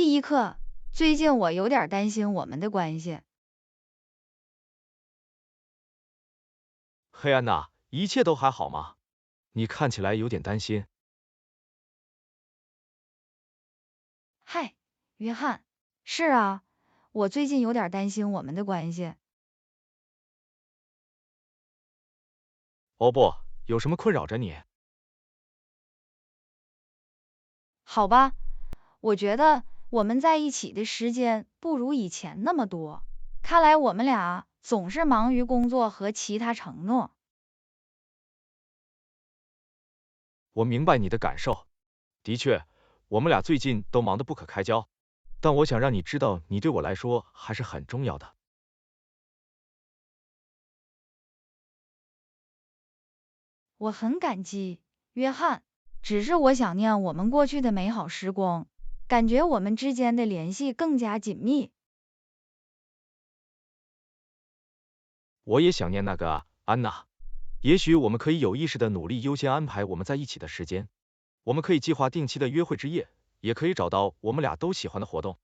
第一课，最近我有点担心我们的关系。黑安娜，一切都还好吗？你看起来有点担心。嗨，约翰，是啊，我最近有点担心我们的关系。哦不，有什么困扰着你？好吧，我觉得我们在一起的时间不如以前那么多，看来我们俩总是忙于工作和其他承诺。我明白你的感受。的确，我们俩最近都忙得不可开交，但我想让你知道，你对我来说还是很重要的。我很感激，约翰，只是我想念我们过去的美好时光，感觉我们之间的联系更加紧密。我也想念那个啊，安娜。也许我们可以有意识的努力优先安排我们在一起的时间。我们可以计划定期的约会之夜，也可以找到我们俩都喜欢的活动。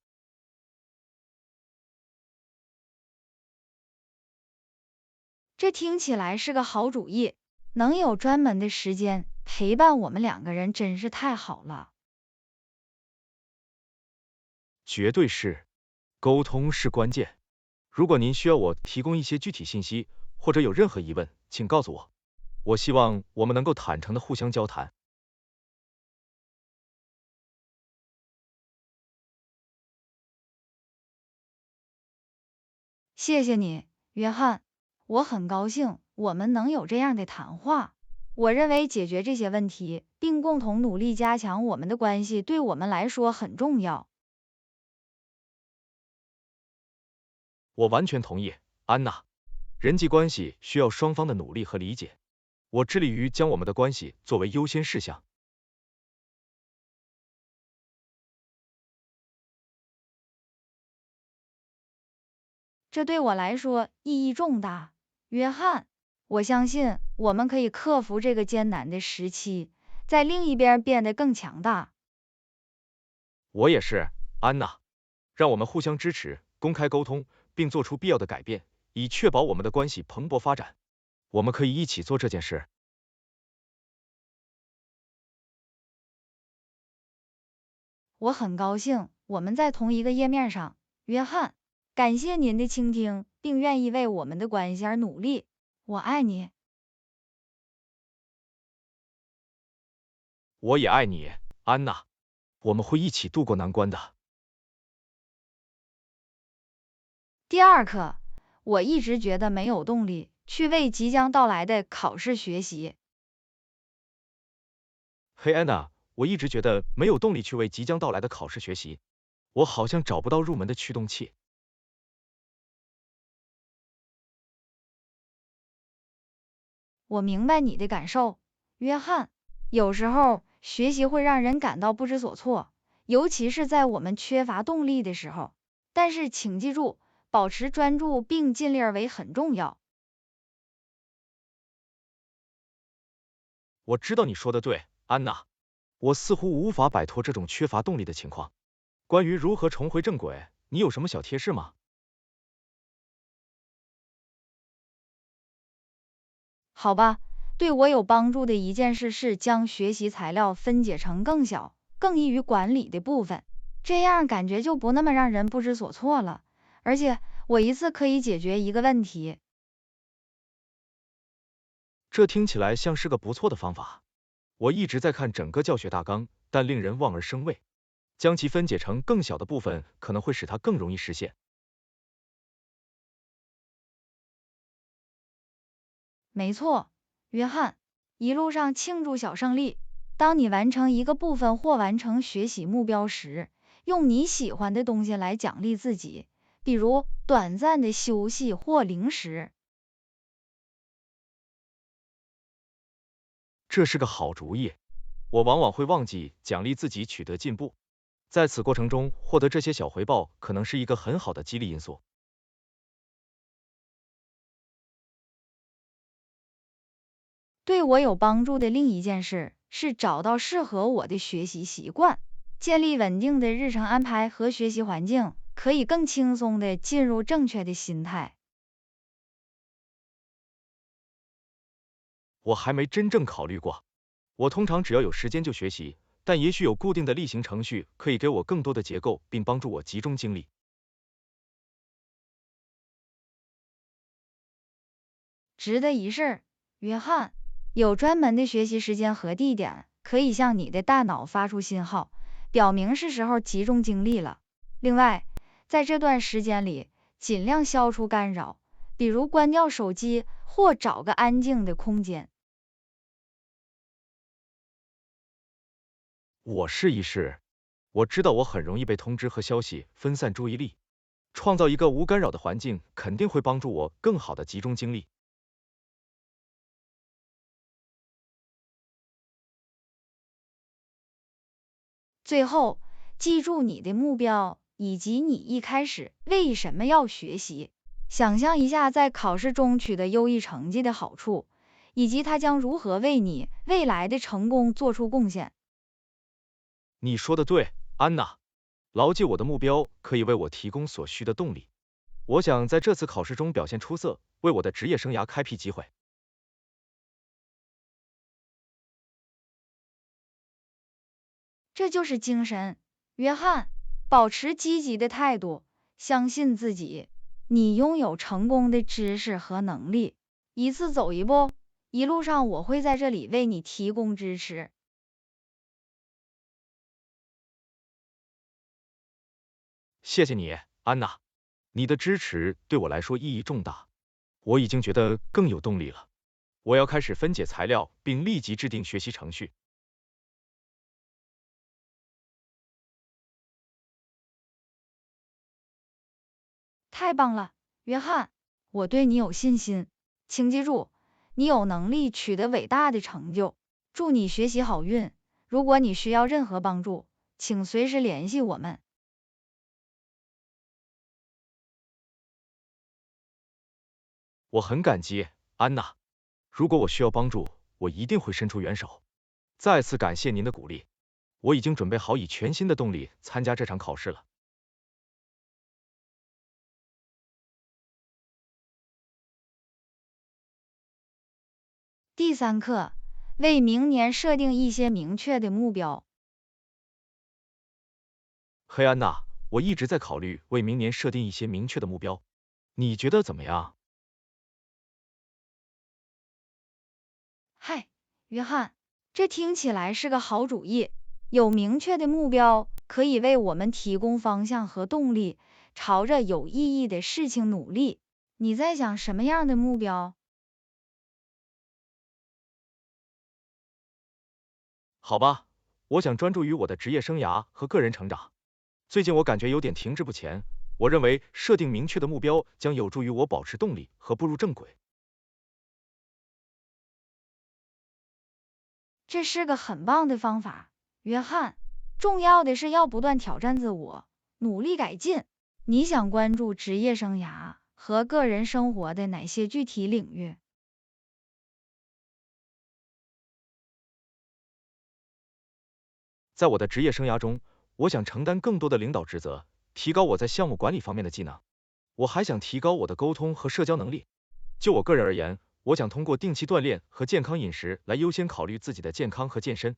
这听起来是个好主意，能有专门的时间陪伴我们两个人真是太好了。绝对是，沟通是关键。如果您需要我提供一些具体信息，或者有任何疑问，请告诉我。我希望我们能够坦诚的互相交谈。谢谢你，约翰，我很高兴我们能有这样的谈话。我认为解决这些问题，并共同努力加强我们的关系，对我们来说很重要。我完全同意，安娜。人际关系需要双方的努力和理解。我致力于将我们的关系作为优先事项。这对我来说意义重大，约翰。我相信我们可以克服这个艰难的时期，在另一边变得更强大。我也是，安娜。让我们互相支持，公开沟通，并做出必要的改变，以确保我们的关系蓬勃发展。我们可以一起做这件事。我很高兴我们在同一个页面上，约翰。感谢您的倾听，并愿意为我们的关系而努力。我爱你。我也爱你，安娜。我们会一起度过难关的。第二课，我一直觉得没有动力去为即将到来的考试学习。嘿，安娜，我一直觉得没有动力去为即将到来的考试学习。我好像找不到入门的驱动器。我明白你的感受，约翰。有时候学习会让人感到不知所措，尤其是在我们缺乏动力的时候。但是请记住，保持专注并尽力而为很重要。我知道你说的对，安娜。我似乎无法摆脱这种缺乏动力的情况。关于如何重回正轨，你有什么小贴士吗？好吧，对我有帮助的一件事是将学习材料分解成更小、更易于管理的部分，这样感觉就不那么让人不知所措了。而且我一次可以解决一个问题。这听起来像是个不错的方法。我一直在看整个教学大纲，但令人望而生畏。将其分解成更小的部分，可能会使它更容易实现。没错，约翰，一路上庆祝小胜利。当你完成一个部分或完成学习目标时，用你喜欢的东西来奖励自己，比如短暂的休息或零食。这是个好主意。我往往会忘记奖励自己取得进步，在此过程中获得这些小回报，可能是一个很好的激励因素。对我有帮助的另一件事是找到适合我的学习习惯。建立稳定的日程安排和学习环境，可以更轻松地进入正确的心态。我还没真正考虑过。我通常只要有时间就学习，但也许有固定的例行程序可以给我更多的结构，并帮助我集中精力。值得一试，约翰。有专门的学习时间和地点，可以向你的大脑发出信号，表明是时候集中精力了。另外，在这段时间里，尽量消除干扰，比如关掉手机或找个安静的空间。我试一试。我知道我很容易被通知和消息分散注意力，创造一个无干扰的环境肯定会帮助我更好的集中精力。最后，记住你的目标，以及你一开始为什么要学习。想象一下在考试中取得优异成绩的好处，以及它将如何为你未来的成功做出贡献。你说的对，安娜。牢记我的目标可以为我提供所需的动力。我想在这次考试中表现出色，为我的职业生涯开辟机会。这就是精神，约翰。保持积极的态度，相信自己，你拥有成功的知识和能力。一次走一步，一路上我会在这里为你提供支持。谢谢你，安娜。你的支持对我来说意义重大，我已经觉得更有动力了。我要开始分解材料，并立即制定学习程序。太棒了，约翰，我对你有信心。请记住，你有能力取得伟大的成就。祝你学习好运。如果你需要任何帮助，请随时联系我们。我很感激，安娜。如果我需要帮助，我一定会伸出援手。再次感谢您的鼓励，我已经准备好以全新的动力参加这场考试了。第3课，为明年设定一些明确的目标。嘿，安娜，我一直在考虑为明年设定一些明确的目标，你觉得怎么样？嗨，约翰，这听起来是个好主意。有明确的目标，可以为我们提供方向和动力，朝着有意义的事情努力。你在想什么样的目标？好吧，我想专注于我的职业生涯和个人成长。最近我感觉有点停滞不前，我认为设定明确的目标将有助于我保持动力和步入正轨。这是个很棒的方法，约翰。重要的是要不断挑战自我，努力改进。你想关注职业生涯和个人生活的哪些具体领域？在我的职业生涯中，我想承担更多的领导职责，提高我在项目管理方面的技能。我还想提高我的沟通和社交能力。就我个人而言，我想通过定期锻炼和健康饮食来优先考虑自己的健康和健身。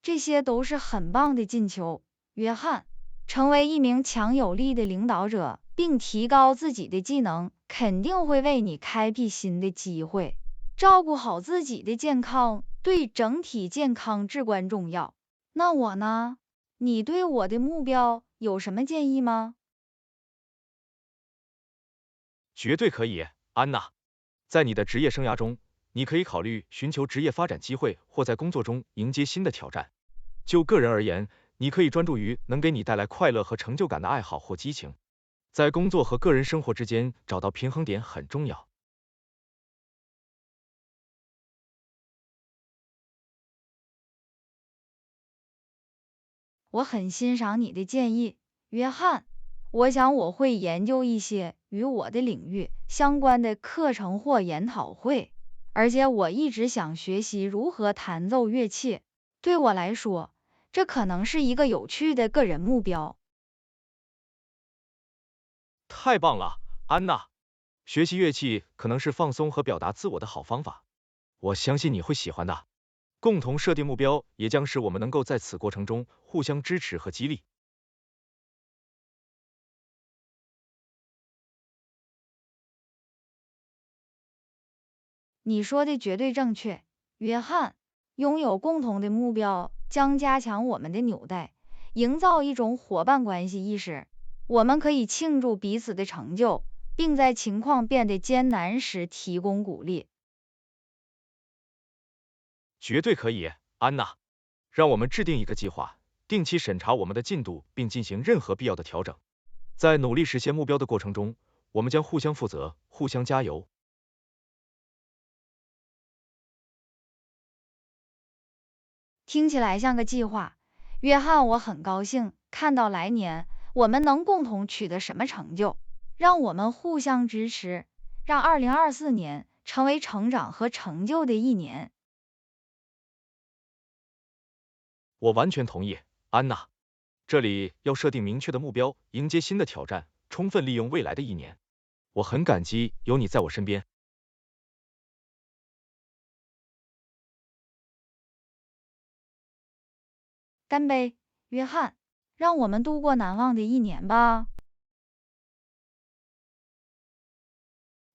这些都是很棒的进球，约翰。成为一名强有力的领导者，并提高自己的技能，肯定会为你开辟新的机会。照顾好自己的健康，对整体健康至关重要。那我呢？你对我的目标有什么建议吗？绝对可以，安娜。在你的职业生涯中，你可以考虑寻求职业发展机会，或在工作中迎接新的挑战。就个人而言，你可以专注于能给你带来快乐和成就感的爱好或激情。在工作和个人生活之间找到平衡点很重要。我很欣赏你的建议，约翰。我想我会研究一些与我的领域相关的课程或研讨会，而且我一直想学习如何弹奏乐器。对我来说，这可能是一个有趣的个人目标。太棒了，安娜！学习乐器可能是放松和表达自我的好方法，我相信你会喜欢的。共同设定目标，也将使我们能够在此过程中互相支持和激励。你说的绝对正确，约翰。拥有共同的目标将加强我们的纽带，营造一种伙伴关系意识。我们可以庆祝彼此的成就，并在情况变得艰难时提供鼓励。绝对可以，安娜。让我们制定一个计划，定期审查我们的进度，并进行任何必要的调整。在努力实现目标的过程中，我们将互相负责，互相加油。听起来像个计划，约翰，我很高兴看到来年我们能共同取得什么成就。让我们互相支持，让2024年成为成长和成就的一年。我完全同意，安娜。这里要设定明确的目标，迎接新的挑战，充分利用未来的一年。我很感激有你在我身边。干杯，约翰，让我们度过难忘的一年吧。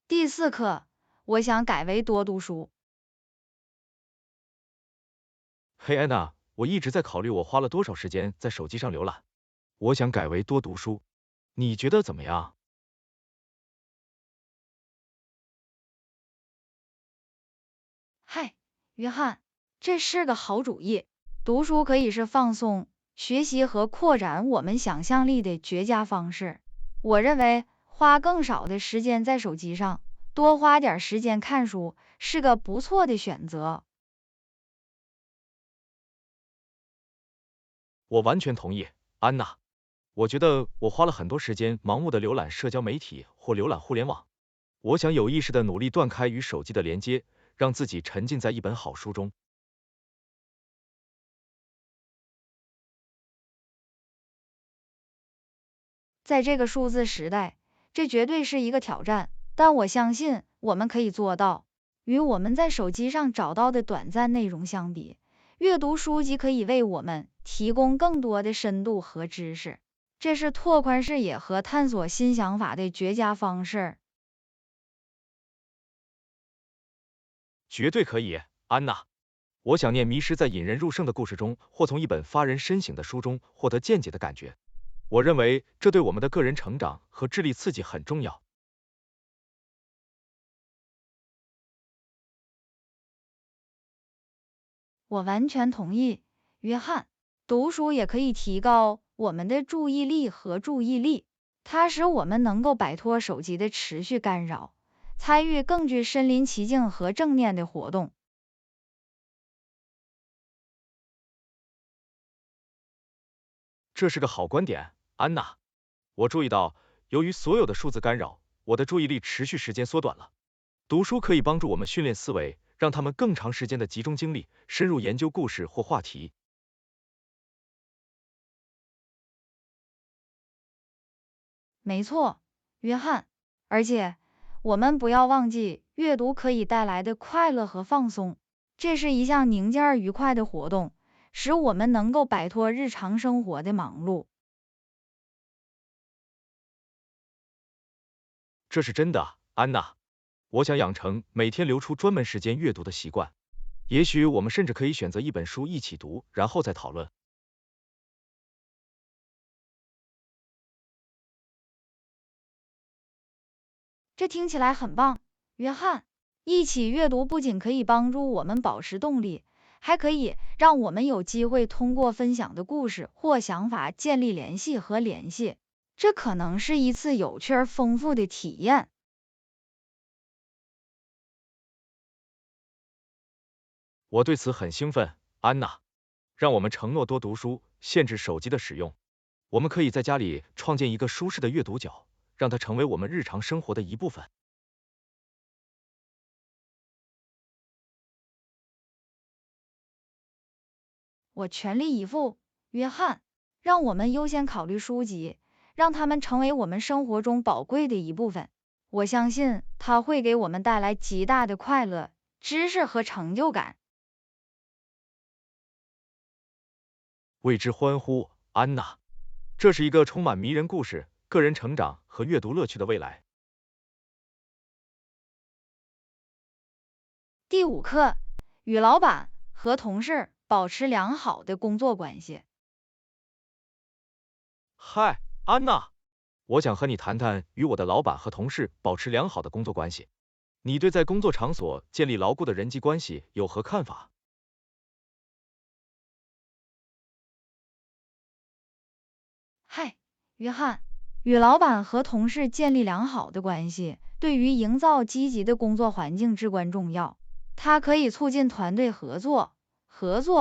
第4课，我想改为多读书。嘿，安娜，我一直在考虑我花了多少时间在手机上浏览。我想改为多读书，你觉得怎么样？嗨，约翰，这是个好主意。读书可以是放松、学习和扩展我们想象力的绝佳方式。我认为花更少的时间在手机上，多花点时间看书，是个不错的选择。我完全同意，安娜。我觉得我花了很多时间盲目的浏览社交媒体或浏览互联网。我想有意识的努力断开与手机的连接，让自己沉浸在一本好书中。在这个数字时代，这绝对是一个挑战，但我相信我们可以做到。与我们在手机上找到的短暂内容相比，阅读书籍可以为我们提供更多的深度和知识，这是拓宽视野和探索新想法的绝佳方式。绝对可以，安娜。我想念迷失在引人入胜的故事中，或从一本发人深省的书中获得见解的感觉。我认为这对我们的个人成长和智力刺激很重要。我完全同意，约翰。读书也可以提高我们的注意力和注意力，它使我们能够摆脱手机的持续干扰，参与更具身临其境和正念的活动。这是个好观点，安娜。我注意到，由于所有的数字干扰，我的注意力持续时间缩短了。读书可以帮助我们训练思维，让他们更长时间的集中精力，深入研究故事或话题。没错，约翰。而且，我们不要忘记，阅读可以带来的快乐和放松。这是一项宁静而愉快的活动，使我们能够摆脱日常生活的忙碌。这是真的，安娜。我想养成每天留出专门时间阅读的习惯。也许我们甚至可以选择一本书一起读，然后再讨论。这听起来很棒，约翰。一起阅读不仅可以帮助我们保持动力，还可以让我们有机会通过分享的故事或想法建立联系和联系。这可能是一次有趣而丰富的体验。我对此很兴奋，安娜。让我们承诺多读书，限制手机的使用。我们可以在家里创建一个舒适的阅读角，让它成为我们日常生活的一部分。我全力以赴，约翰。让我们优先考虑书籍，让它们成为我们生活中宝贵的一部分。我相信它会给我们带来极大的快乐、知识和成就感。为之欢呼，安娜。这是一个充满迷人故事、个人成长和阅读乐趣的未来。第5课，与老板和同事保持良好的工作关系。嗨，安娜，我想和你谈谈与我的老板和同事保持良好的工作关系。你对在工作场所建立牢固的人际关系有何看法？嗨，约翰，与老板和同事建立良好的关系，对于营造积极的工作环境至关重要。它可以促进团队合作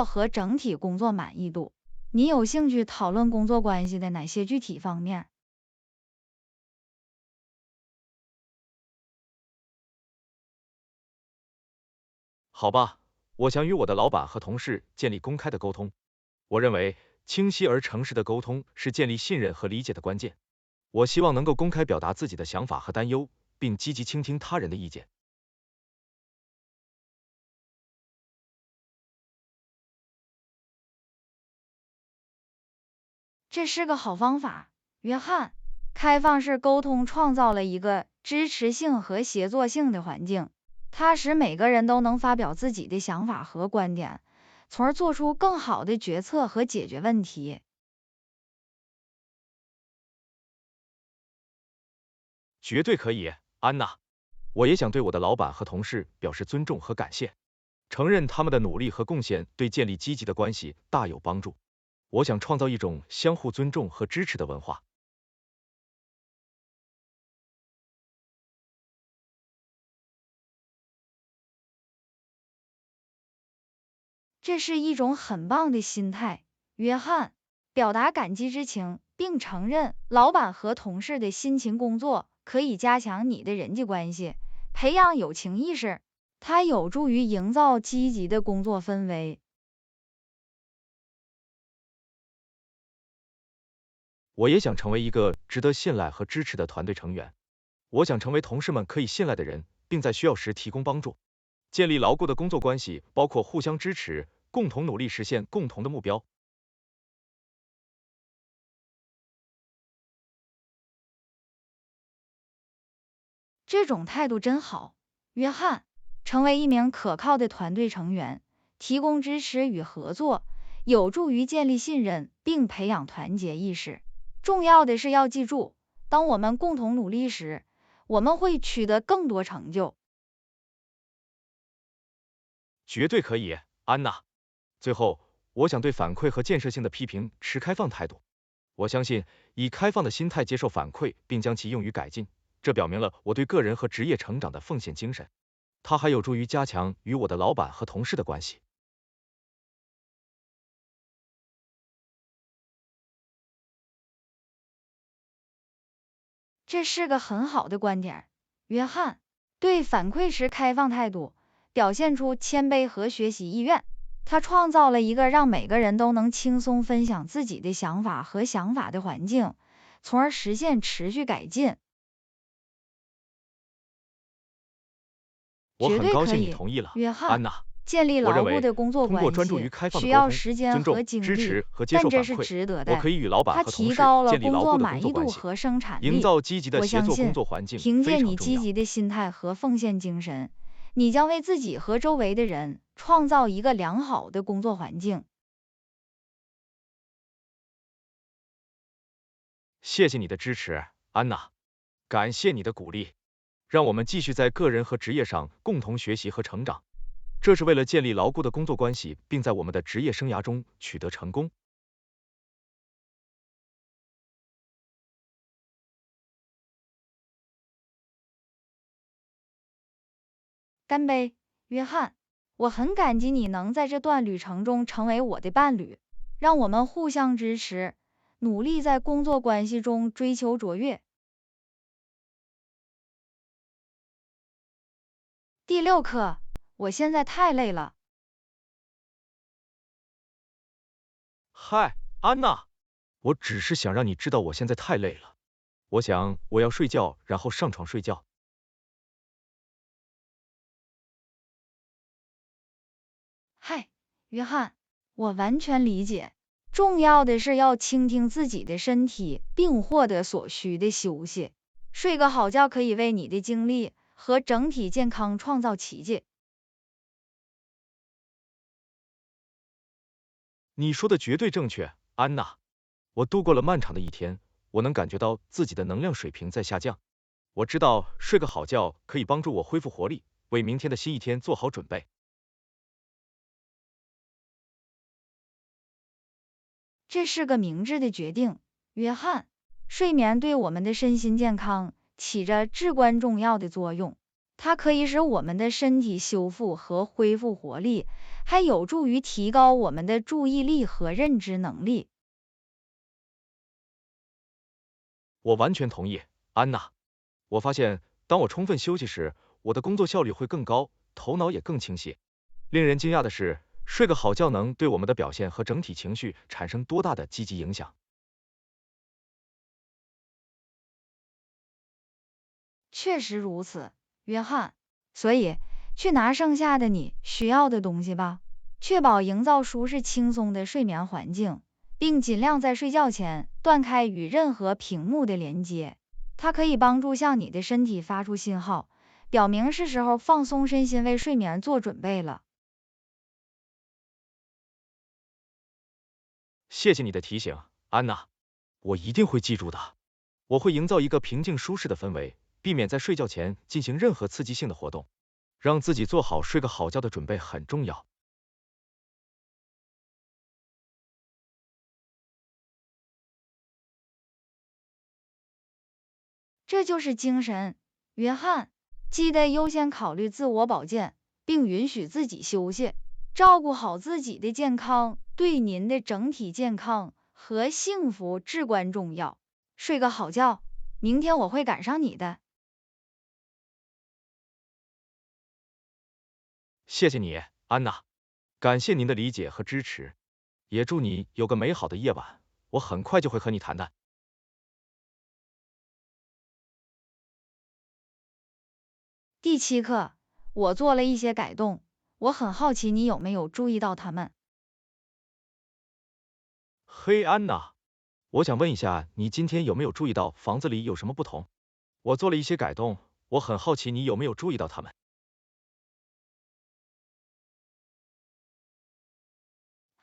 和整体工作满意度。你有兴趣讨论工作关系的哪些具体方面？好吧，我想与我的老板和同事建立公开的沟通。我认为，清晰而诚实的沟通是建立信任和理解的关键。我希望能够公开表达自己的想法和担忧，并积极倾听他人的意见。这是个好方法，约翰。开放式沟通创造了一个支持性和协作性的环境，它使每个人都能发表自己的想法和观点，从而做出更好的决策和解决问题。绝对可以，安娜。我也想对我的老板和同事表示尊重和感谢，承认他们的努力和贡献对建立积极的关系大有帮助。我想创造一种相互尊重和支持的文化。这是一种很棒的心态，约翰。表达感激之情，并承认老板和同事的辛勤工作，可以加强你的人际关系，培养友情意识。它有助于营造积极的工作氛围。我也想成为一个值得信赖和支持的团队成员。我想成为同事们可以信赖的人，并在需要时提供帮助。建立牢固的工作关系，包括互相支持，共同努力实现共同的目标。这种态度真好，约翰。成为一名可靠的团队成员，提供支持与合作，有助于建立信任并培养团结意识。重要的是要记住，当我们共同努力时，我们会取得更多成就。绝对可以，安娜。最后，我想对反馈和建设性的批评持开放态度。我相信，以开放的心态接受反馈，并将其用于改进，这表明了我对个人和职业成长的奉献精神。它还有助于加强与我的老板和同事的关系。这是个很好的观点，约翰。对反馈持开放态度，表现出谦卑和学习意愿。他创造了一个让每个人都能轻松分享自己的想法的环境，从而实现持续改进。我绝很高兴你对可以，同意了，约翰。安娜。建立我认为，牢固的工作通过关系专注于开放的需要沟通、时间尊重、和精力，支持和接但这是受反馈，我值得的。可以与老板它和同事提高了建立工作牢固的工满意度作关系。和生产营力。造积极的我协作工相信，作环境凭借非常重要。你积极的心态和奉献精神，你将为自己和周围的人创造一个良好的工作环境。谢谢你的支持，安娜。感谢你的鼓励，让我们继续在个人和职业上共同学习和成长。这是为了建立牢固的工作关系，并在我们的职业生涯中取得成功。干杯，约翰！我很感激你能在这段旅程中成为我的伴侣，让我们互相支持，努力在工作关系中追求卓越。第6课，我现在太累了。嗨，安娜，我只是想让你知道我现在太累了。我想我要睡觉，然后上床睡觉。嗨，约翰，我完全理解。重要的是要倾听自己的身体，并获得所需的休息。睡个好觉可以为你的精力和整体健康创造奇迹。你说的绝对正确，安娜。我度过了漫长的一天，我能感觉到自己的能量水平在下降。我知道睡个好觉可以帮助我恢复活力，为明天的新一天做好准备。这是个明智的决定，约翰。睡眠对我们的身心健康起着至关重要的作用，它可以使我们的身体修复和恢复活力，还有助于提高我们的注意力和认知能力。我完全同意，安娜。我发现，当我充分休息时，我的工作效率会更高，头脑也更清晰。令人惊讶的是，睡个好觉能对我们的表现和整体情绪产生多大的积极影响。确实如此，约翰。所以，去拿剩下的你需要的东西吧，确保营造舒适轻松的睡眠环境，并尽量在睡觉前断开与任何屏幕的连接。它可以帮助向你的身体发出信号，表明是时候放松身心为睡眠做准备了。谢谢你的提醒，安娜。我一定会记住的。我会营造一个平静舒适的氛围，避免在睡觉前进行任何刺激性的活动。让自己做好睡个好觉的准备很重要。这就是精神，约翰。记得优先考虑自我保健，并允许自己休息。照顾好自己的健康，对您的整体健康和幸福至关重要。睡个好觉，明天我会赶上你的。谢谢你，安娜。感谢您的理解和支持，也祝你有个美好的夜晚。我很快就会和你谈谈。第7课，我做了一些改动，我很好奇你有没有注意到它们。嘿，安娜，我想问一下，你今天有没有注意到房子里有什么不同？我做了一些改动，我很好奇你有没有注意到它们。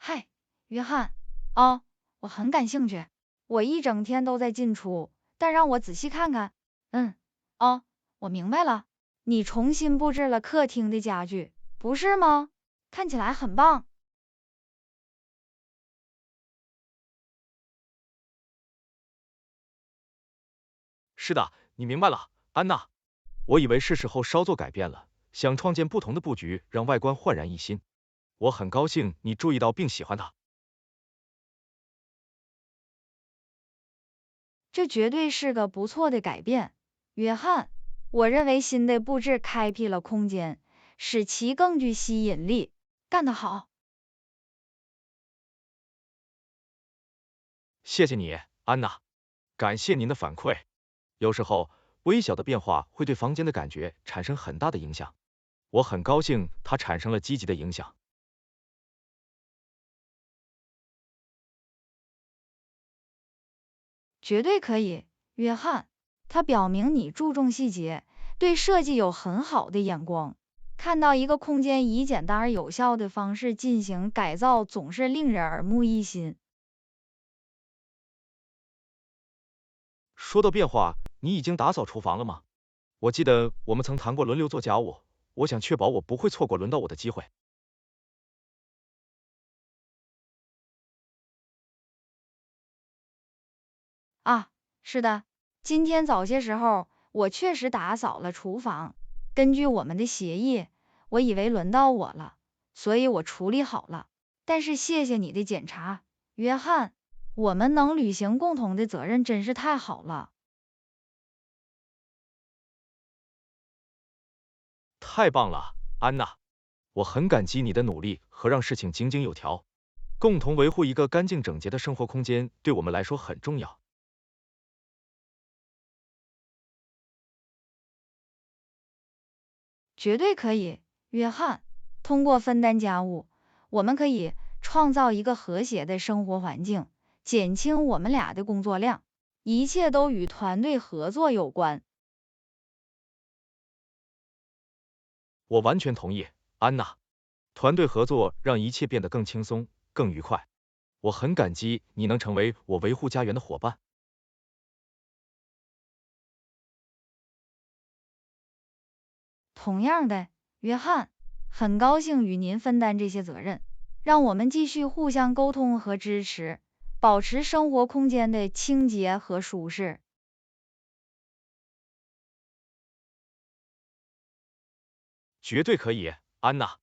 嗨，约翰。哦，我很感兴趣。我一整天都在进出，但让我仔细看看。哦，我明白了。你重新布置了客厅的家具，不是吗？看起来很棒。是的，你明白了，安娜。我以为是时候稍作改变了，想创建不同的布局，让外观焕然一新。我很高兴你注意到并喜欢它。这绝对是个不错的改变，约翰。我认为新的布置开辟了空间，使其更具吸引力。干得好！谢谢你，安娜。感谢您的反馈。有时候，微小的变化会对房间的感觉产生很大的影响。我很高兴它产生了积极的影响。绝对可以，约翰。它表明你注重细节，对设计有很好的眼光。看到一个空间以简单而有效的方式进行改造，总是令人耳目一新。说到变化，你已经打扫厨房了吗？我记得我们曾谈过轮流做家务，我想确保我不会错过轮到我的机会。啊，是的，今天早些时候我确实打扫了厨房。根据我们的协议，我以为轮到我了，所以我处理好了。但是谢谢你的检查，约翰。我们能履行共同的责任真是太好了。太棒了，安娜，我很感激你的努力和让事情井井有条。共同维护一个干净整洁的生活空间，对我们来说很重要。绝对可以，约翰。通过分担家务，我们可以创造一个和谐的生活环境，减轻我们俩的工作量。一切都与团队合作有关。我完全同意，安娜。团队合作让一切变得更轻松、更愉快。我很感激你能成为我维护家园的伙伴。同样的，约翰，很高兴与您分担这些责任。让我们继续互相沟通和支持，保持生活空间的清洁和舒适。绝对可以，安娜。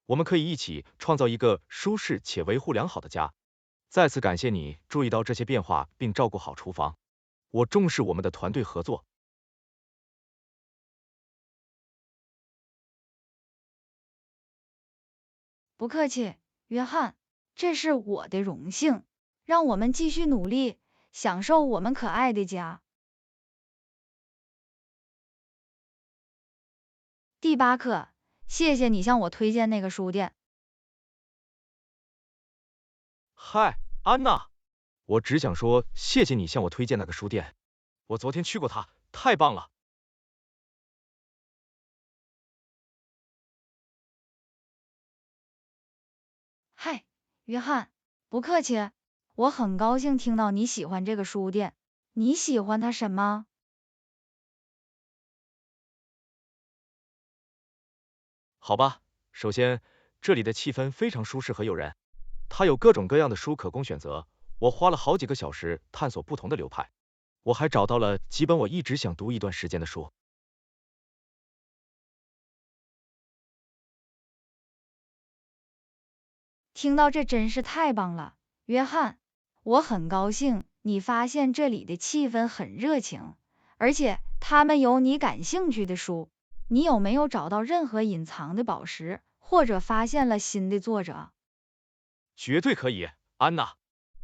我们可以一起创造一个舒适且维护良好的家。再次感谢你注意到这些变化并照顾好厨房。我重视我们的团队合作。不客气，约翰，这是我的荣幸。让我们继续努力，享受我们可爱的家。第8课，谢谢你向我推荐那个书店。嗨，安娜，我只想说谢谢你向我推荐那个书店。我昨天去过它，太棒了。嗨，约翰，不客气。我很高兴听到你喜欢这个书店。你喜欢它什么？好吧，首先，这里的气氛非常舒适和诱人。它有各种各样的书可供选择，我花了好几个小时探索不同的流派。我还找到了几本我一直想读一段时间的书。听到这真是太棒了，约翰。我很高兴你发现这里的气氛很热情，而且他们有你感兴趣的书。你有没有找到任何隐藏的宝石，或者发现了新的作者？绝对可以，安娜。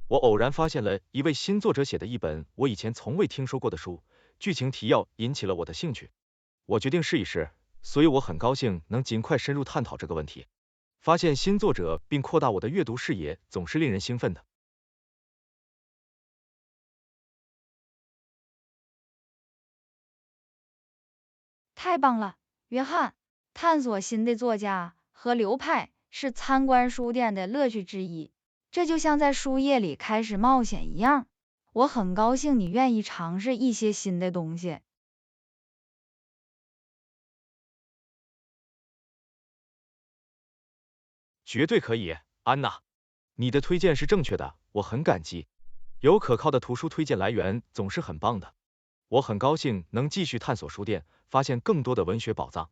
我偶然发现了一位新作者写的一本我以前从未听说过的书，剧情提要引起了我的兴趣。我决定试一试，所以我很高兴能尽快深入探讨这个问题。发现新作者并扩大我的阅读视野，总是令人兴奋的。太棒了，约翰！探索新的作家和流派是参观书店的乐趣之一，这就像在书页里开始冒险一样。我很高兴你愿意尝试一些新的东西。绝对可以，安娜。你的推荐是正确的，我很感激。有可靠的图书推荐来源总是很棒的。我很高兴能继续探索书店，发现更多的文学宝藏。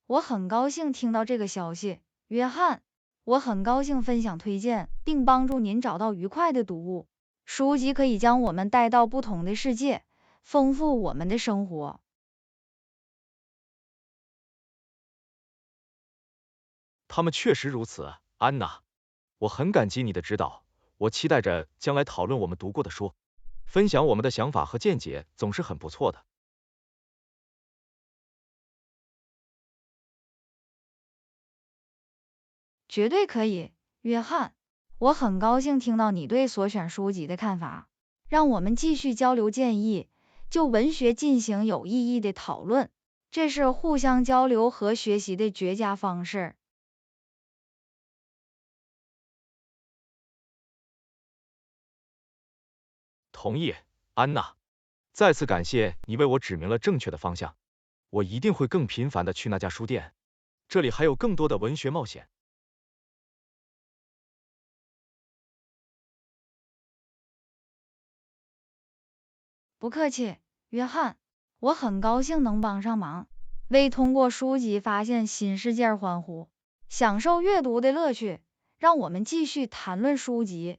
我很高兴听到这个消息，约翰。我很高兴分享推荐，并帮助您找到愉快的读物。书籍可以将我们带到不同的世界，丰富我们的生活。他们确实如此，安娜。我很感激你的指导，我期待着将来讨论我们读过的书，分享我们的想法和见解，总是很不错的。绝对可以，约翰。我很高兴听到你对所选书籍的看法，让我们继续交流建议，就文学进行有意义的讨论，这是互相交流和学习的绝佳方式。同意，安娜。再次感谢你为我指明了正确的方向，我一定会更频繁的去那家书店，这里还有更多的文学冒险。不客气，约翰。我很高兴能帮上忙，为通过书籍发现新世界而欢呼，享受阅读的乐趣。让我们继续谈论书籍。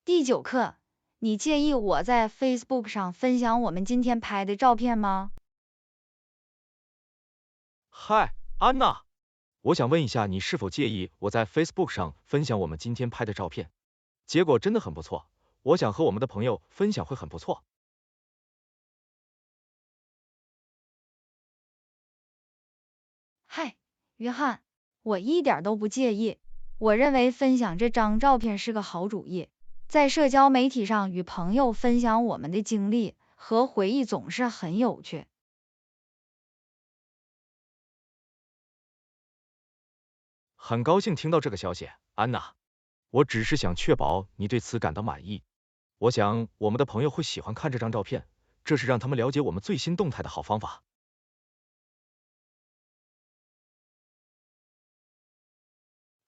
第9课，你介意我在 Facebook 上分享我们今天拍的照片吗？嗨，安娜，我想问一下，你是否介意我在 Facebook 上分享我们今天拍的照片？结果真的很不错，我想和我们的朋友分享会很不错。嗨，约翰，我一点都不介意。我认为分享这张照片是个好主意。在社交媒体上与朋友分享我们的经历和回忆总是很有趣。很高兴听到这个消息，安娜。我只是想确保你对此感到满意。我想我们的朋友会喜欢看这张照片，这是让他们了解我们最新动态的好方法。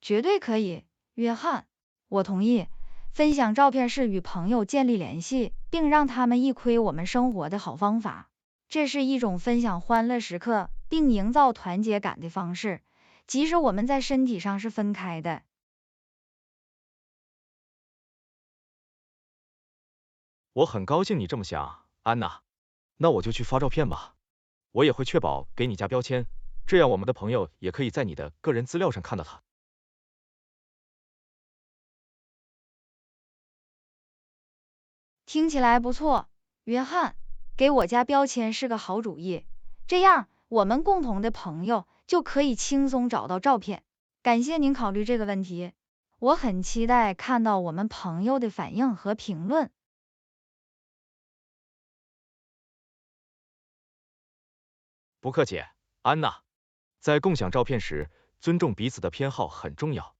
绝对可以，约翰，我同意。分享照片是与朋友建立联系，并让他们一窥我们生活的好方法。这是一种分享欢乐时刻，并营造团结感的方式，即使我们在身体上是分开的。我很高兴你这么想，安娜。那我就去发照片吧。我也会确保给你加标签，这样我们的朋友也可以在你的个人资料上看到它。听起来不错，约翰，给我加标签是个好主意，这样我们共同的朋友就可以轻松找到照片。感谢您考虑这个问题，我很期待看到我们朋友的反应和评论。不客气，安娜。在共享照片时，尊重彼此的偏好很重要。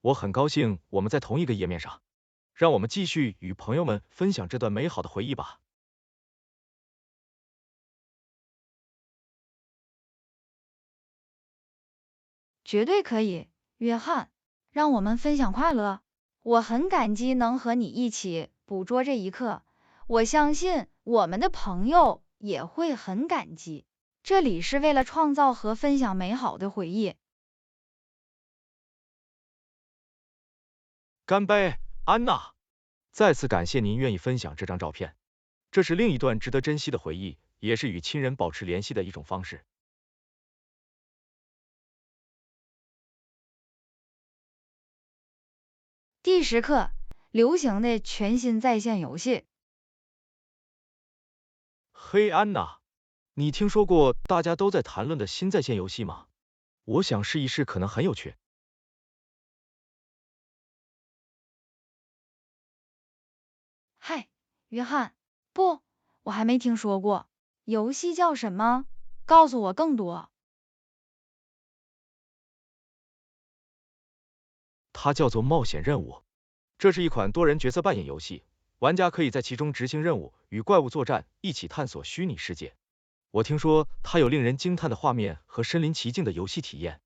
我很高兴我们在同一个页面上，让我们继续与朋友们分享这段美好的回忆吧。绝对可以，约翰，让我们分享快乐。我很感激能和你一起捕捉这一刻，我相信我们的朋友也会很感激。这里是为了创造和分享美好的回忆。干杯，安娜！再次感谢您愿意分享这张照片，这是另一段值得珍惜的回忆，也是与亲人保持联系的一种方式。第10课，流行的全新在线游戏。嘿，安娜，你听说过大家都在谈论的新在线游戏吗？我想试一试，可能很有趣。嗨，约翰，不，我还没听说过。游戏叫什么？告诉我更多。它叫做冒险任务，这是一款多人角色扮演游戏，玩家可以在其中执行任务，与怪物作战，一起探索虚拟世界。我听说它有令人惊叹的画面和身临其境的游戏体验。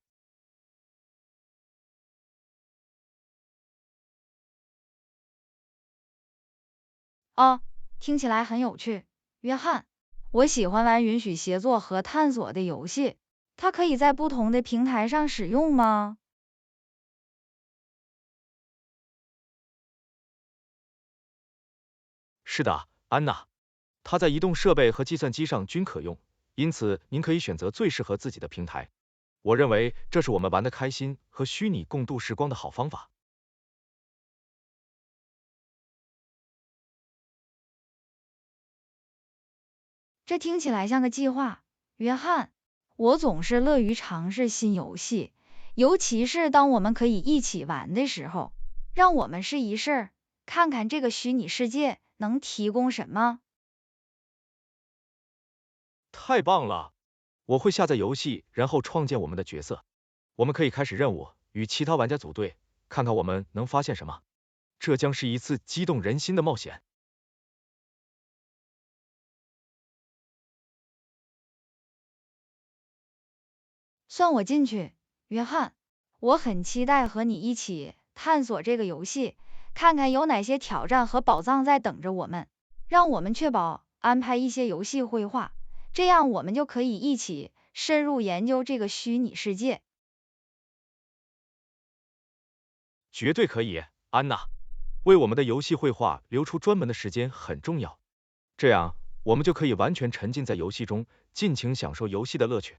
哦，听起来很有趣，约翰。我喜欢玩允许协作和探索的游戏，它可以在不同的平台上使用吗？是的，安娜，它在移动设备和计算机上均可用，因此您可以选择最适合自己的平台。我认为这是我们玩得开心和虚拟共度时光的好方法。这听起来像个计划，约翰。我总是乐于尝试新游戏，尤其是当我们可以一起玩的时候。让我们试一试，看看这个虚拟世界能提供什么。太棒了！我会下载游戏，然后创建我们的角色。我们可以开始任务，与其他玩家组队，看看我们能发现什么。这将是一次激动人心的冒险。算我进去，约翰。我很期待和你一起探索这个游戏，看看有哪些挑战和宝藏在等着我们。让我们确保安排一些游戏绘画，这样我们就可以一起深入研究这个虚拟世界。绝对可以，安娜。为我们的游戏绘画留出专门的时间很重要，这样我们就可以完全沉浸在游戏中，尽情享受游戏的乐趣。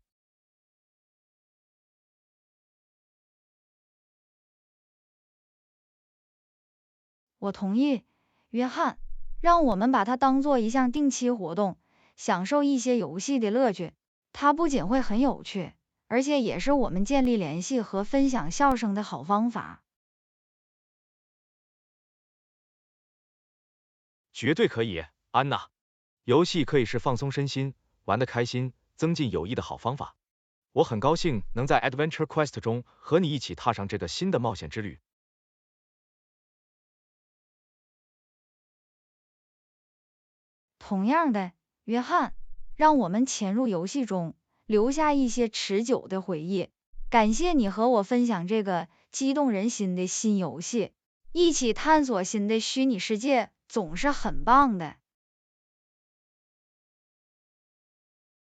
我同意，约翰，让我们把它当做一项定期活动，享受一些游戏的乐趣。它不仅会很有趣，而且也是我们建立联系和分享笑声的好方法。绝对可以，安娜。游戏可以是放松身心、玩得开心、增进友谊的好方法。我很高兴能在 Adventure Quest 中和你一起踏上这个新的冒险之旅。同样的，约翰，让我们潜入游戏中，留下一些持久的回忆。感谢你和我分享这个激动人心的新游戏，一起探索新的虚拟世界，总是很棒的。